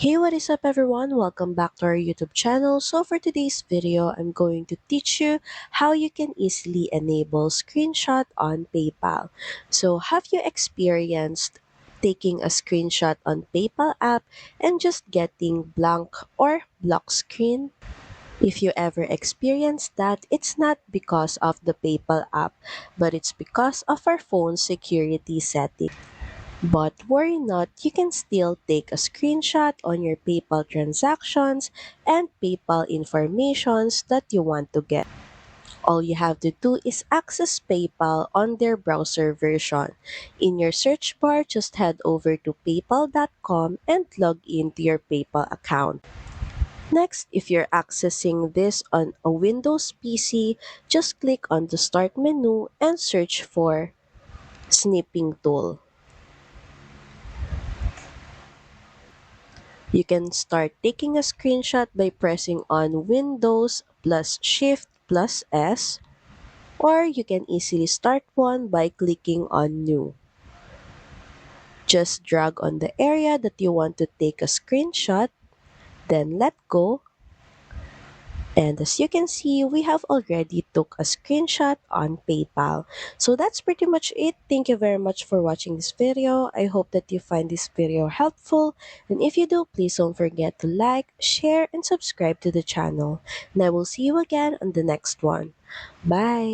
Hey, what is up everyone? Welcome back to our YouTube channel. So for today's video, I'm going to teach you how you can easily enable screenshot on PayPal. So have you experienced taking a screenshot on PayPal app and just getting blank or block screen? If you ever experienced that, it's not because of the PayPal app, but it's because of our phone security settings. But worry not, you can still take a screenshot on your PayPal transactions and PayPal informations that you want to get. All you have to do is access PayPal on their browser version. In your search bar, just head over to paypal.com and log into your PayPal account. Next, if you're accessing this on a Windows PC, just click on the Start menu and search for Snipping Tool. You can start taking a screenshot by pressing on Windows plus Shift plus S, or you can easily start one by clicking on New. Just drag on the area that you want to take a screenshot, then let go. And as you can see, we have already took a screenshot on PayPal. So that's pretty much it. Thank you very much for watching this video. I hope that you find this video helpful. And if you do, please don't forget to like, share, and subscribe to the channel. And I will see you again on the next one. Bye!